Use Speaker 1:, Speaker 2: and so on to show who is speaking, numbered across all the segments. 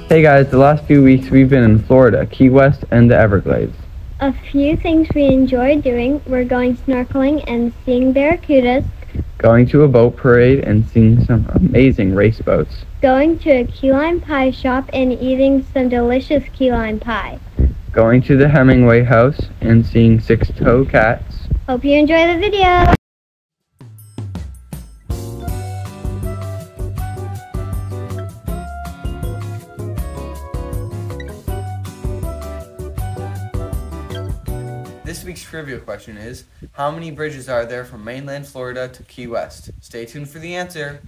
Speaker 1: Hey guys, the last few weeks we've been in Florida, Key West, and the Everglades.
Speaker 2: A few things we enjoyed doing were going snorkeling and seeing barracudas,
Speaker 1: Going to a boat parade and seeing some amazing race boats.
Speaker 2: going to a key lime pie shop and eating some delicious key lime pie.
Speaker 1: Going to the Hemingway house and seeing six-toe cats.
Speaker 2: Hope you enjoy the video!
Speaker 1: This week's trivia question is, how many bridges are there from mainland Florida to Key West? Stay tuned for the answer.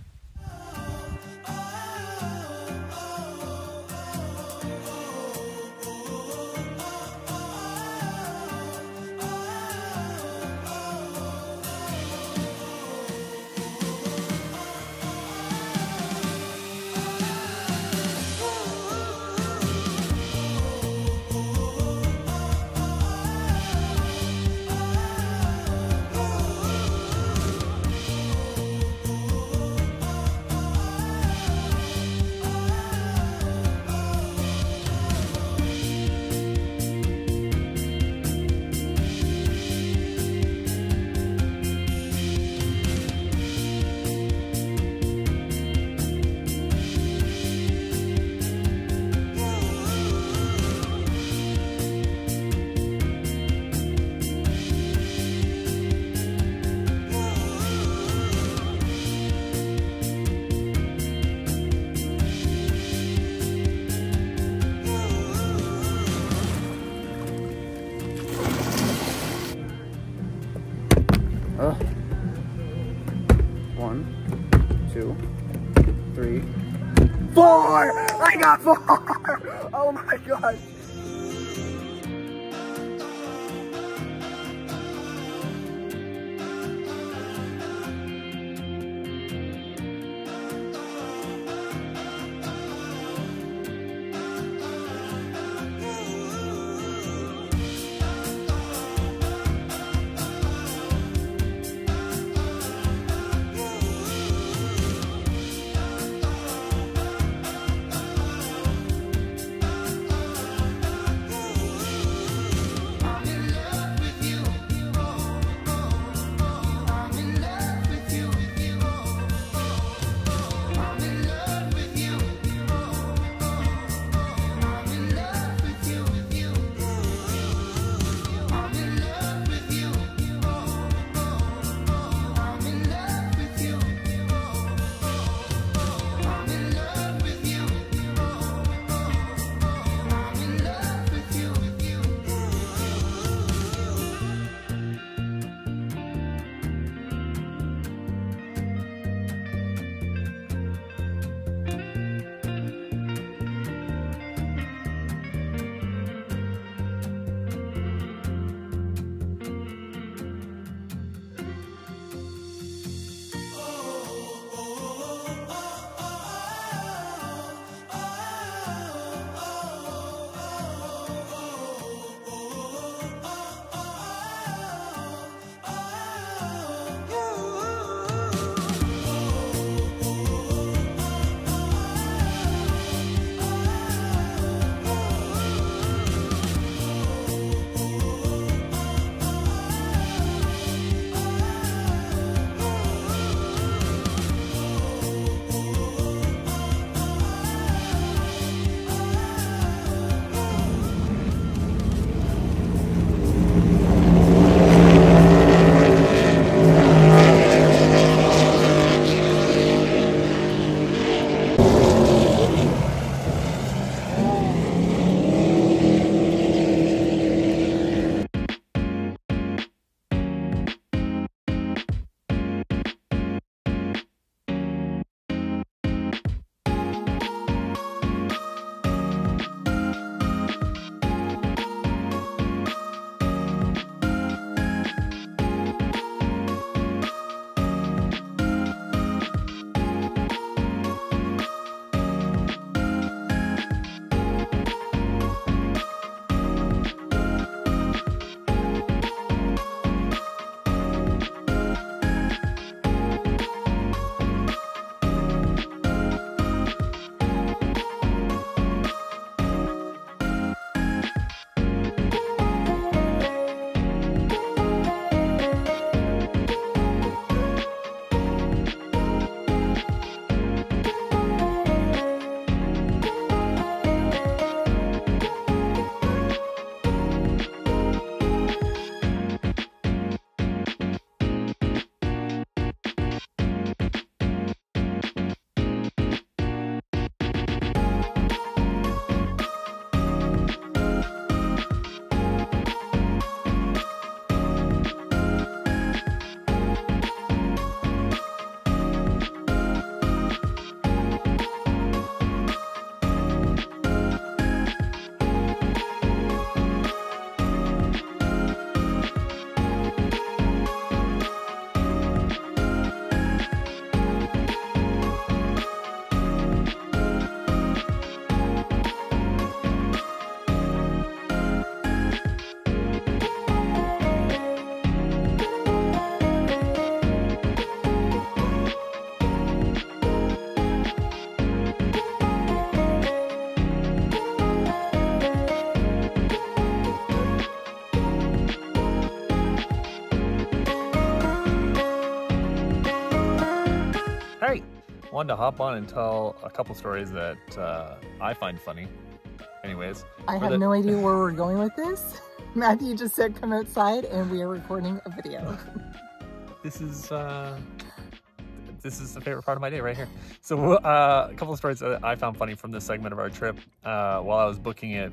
Speaker 1: Oh. 1, 2, 3, 4! I got 4! Oh my gosh!
Speaker 3: wanted to hop on and tell a couple stories that I find funny. Anyways.
Speaker 4: I have no idea where we're going with this. Matthew just said come outside and we are recording a video.
Speaker 3: This is the favorite part of my day right here. So a couple of stories that I found funny from this segment of our trip. While I was booking it,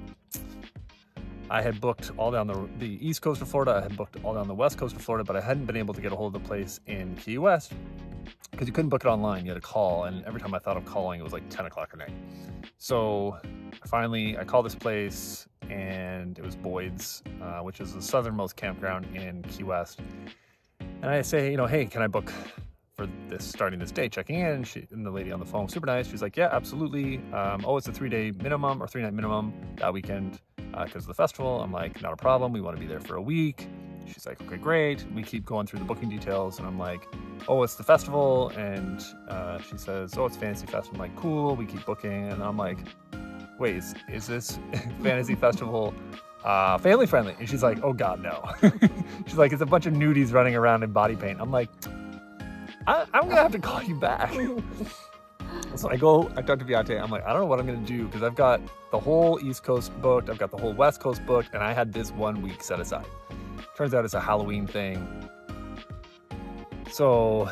Speaker 3: I had booked all down the east coast of Florida. I had booked all down the west coast of Florida, but I hadn't been able to get a hold of the place in Key West because you couldn't book it online. You had to call, and every time I thought of calling, it was like 10 o'clock at night. So finally, I called this place, and it was Boyd's, which is the southernmost campground in Key West. And I say, you know, hey, can I book for this, starting this day, checking in? And the lady on the phone was super nice. She's like, yeah, absolutely. Oh, it's a 3-day minimum or 3-night minimum that weekend because of the festival. I'm like, not a problem. We want to be there for a week. She's like, okay, great. We keep going through the booking details, and I'm like, oh, it's the festival. And she says, oh, it's Fantasy Fest. I'm like, cool. We keep booking. And I'm like, wait, is this Fantasy Festival family friendly? And she's like, oh God, no. She's like, it's a bunch of nudies running around in body paint. I'm like, I'm gonna have to call you back. So I talk to Beate. I'm like, I don't know what I'm gonna do because I've got the whole East Coast booked, I've got the whole West Coast booked, and I had this 1 week set aside. Turns out it's a Halloween thing. So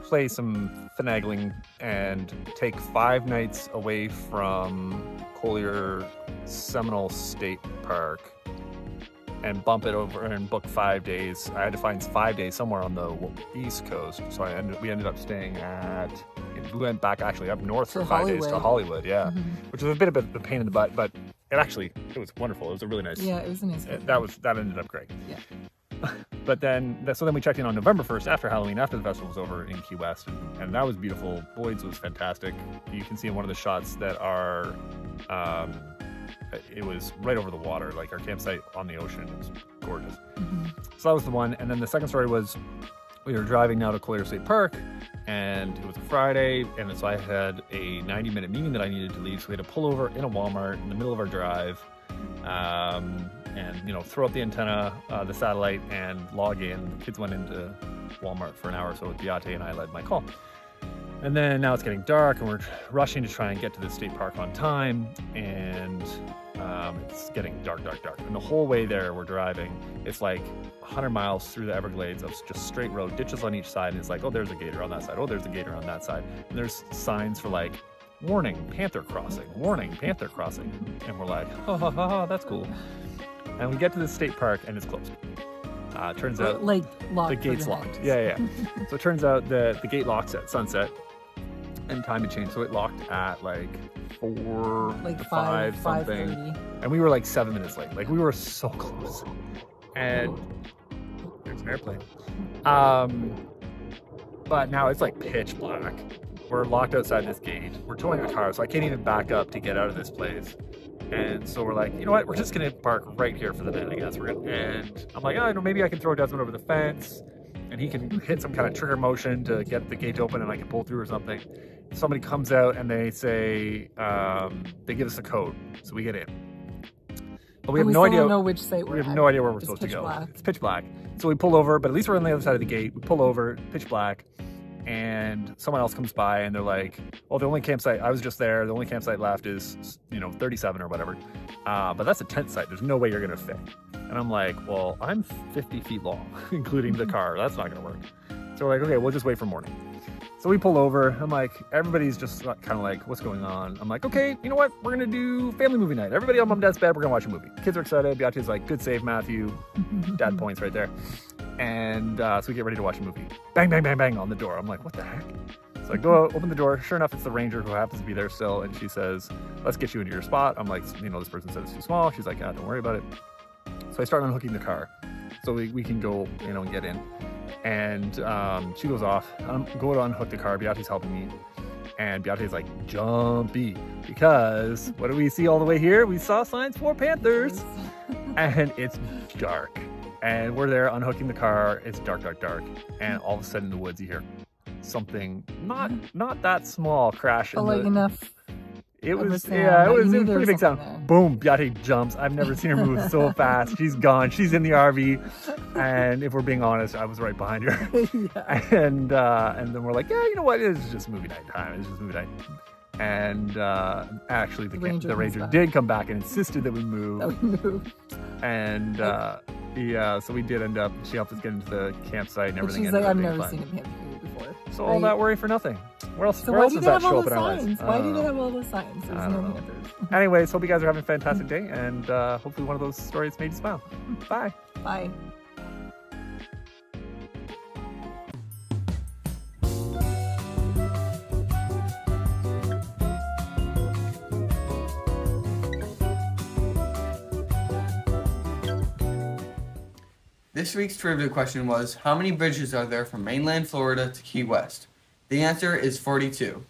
Speaker 3: play some finagling and take 5 nights away from Collier Seminole State Park and bump it over and book 5 days. I had to find 5 days somewhere on the East Coast. So we ended up staying we went back actually up north for 5 days to Hollywood, yeah. Which was a bit of a pain in the butt, but it was wonderful. It was a really nice.
Speaker 4: Yeah, it was a nice.
Speaker 3: That ended up great.
Speaker 4: Yeah.
Speaker 3: But then we checked in on November 1st after Halloween, after the festival was over in Key West, and that was beautiful. Boyd's was fantastic. You can see in one of the shots that it was right over the water, like our campsite on the ocean. It was gorgeous. So that was the one. And then the second story was we were driving now to Collier State Park, and it was a Friday, and so I had a 90-minute meeting that I needed to leave, so we had to pull over in a Walmart in the middle of our drive, and you know, throw up the antenna, the satellite, and log in. The kids went into Walmart for an hour or so with Beate, and I led my call. And then now it's getting dark, and we're rushing to try and get to the state park on time, and it's getting dark. And the whole way there, we're driving. It's like 100 miles through the Everglades of just straight road, ditches on each side, and it's like, oh, there's a gator on that side. Oh, there's a gator on that side. And there's signs for like, warning, panther crossing, warning, panther crossing. And we're like, ha, that's cool. And we get to the state park, and it's closed. Turns out
Speaker 4: like
Speaker 3: the gate's locked. Yeah. So it turns out the gate locks at sunset, and time had changed. So it locked at like 4 to 5 something.
Speaker 4: 5:30.
Speaker 3: And we were like 7 minutes late. Like we were so close. And there's an airplane. But now it's like pitch black. We're locked outside this gate. We're towing a car, so I can't even back up to get out of this place. And so we're like, you know what? We're just gonna park right here for the night, I guess. And I'm like, oh, maybe I can throw Desmond over the fence, and he can hit some kind of trigger motion to get the gate open, and I can pull through or something. Somebody comes out and they say, they give us a code, so we get in. But we have no idea.
Speaker 4: Don't know which site
Speaker 3: we have no idea where we're supposed to go. It's pitch black. So we pull over, but at least we're on the other side of the gate. We pull over, pitch black, and someone else comes by and they're like, well, the only campsite, I was just there, the only campsite left is, 37 or whatever. But that's a tent site. There's no way you're gonna fit. And I'm like, well, I'm 50 feet long, including the car. That's not gonna work. So we're like, okay, we'll just wait for morning. So we pull over. I'm like, everybody's just kind of like, what's going on? I'm like, okay, you know what? We're gonna do family movie night. Everybody on mom and dad's bed, we're gonna watch a movie. Kids are excited. Beate's like, good save, Matthew. Dad points right there. And so we get ready to watch a movie. Bang, bang, bang, bang on the door. I'm like, what the heck? So I go out, open the door. Sure enough, it's the ranger who happens to be there still. And she says, let's get you into your spot. I'm like, this person said it's too small. She's like, yeah, don't worry about it. So I start unhooking the car so we can go, and get in. And she goes off. I'm going to unhook the car. Beate's helping me. And Beate's like, jumpy. Because what do we see all the way here? We saw signs for panthers. And it's dark. And we're there unhooking the car. It's dark. And all of a sudden in the woods you hear something not that small crash.
Speaker 4: But like enough
Speaker 3: It
Speaker 4: Of a
Speaker 3: was,
Speaker 4: sound.
Speaker 3: yeah, it
Speaker 4: You
Speaker 3: was
Speaker 4: knew
Speaker 3: a
Speaker 4: there
Speaker 3: pretty
Speaker 4: was
Speaker 3: big sound.
Speaker 4: something there.
Speaker 3: Boom, Beate jumps. I've never seen her move so fast. She's gone. She's in the RV. And if we're being honest, I was right behind her.
Speaker 4: Yeah.
Speaker 3: And then we're like, yeah, you know what? It's just movie night time. It's just movie night. And actually, the
Speaker 4: Ranger
Speaker 3: ranger
Speaker 4: comes back.
Speaker 3: did come back and insisted that we move.
Speaker 4: That we moved.
Speaker 3: And yeah, so we did end up. She helped us get into the campsite and
Speaker 4: But
Speaker 3: everything.
Speaker 4: she's
Speaker 3: ended
Speaker 4: like,
Speaker 3: up
Speaker 4: I've
Speaker 3: being
Speaker 4: never
Speaker 3: fun.
Speaker 4: seen a panther before.
Speaker 3: So all that worry for nothing. Where else?
Speaker 4: So
Speaker 3: where
Speaker 4: why
Speaker 3: else
Speaker 4: do
Speaker 3: does
Speaker 4: they
Speaker 3: that
Speaker 4: have all
Speaker 3: show up
Speaker 4: the
Speaker 3: in our lives?
Speaker 4: signs?
Speaker 3: I
Speaker 4: Why
Speaker 3: don't
Speaker 4: do
Speaker 3: know.
Speaker 4: they have all the signs? There's
Speaker 3: I
Speaker 4: no
Speaker 3: don't know.
Speaker 4: panthers.
Speaker 3: Anyways, hope you guys are having a fantastic day, and hopefully one of those stories made you smile. Bye.
Speaker 4: Bye.
Speaker 1: This week's trivia question was, how many bridges are there from mainland Florida to Key West? The answer is 42.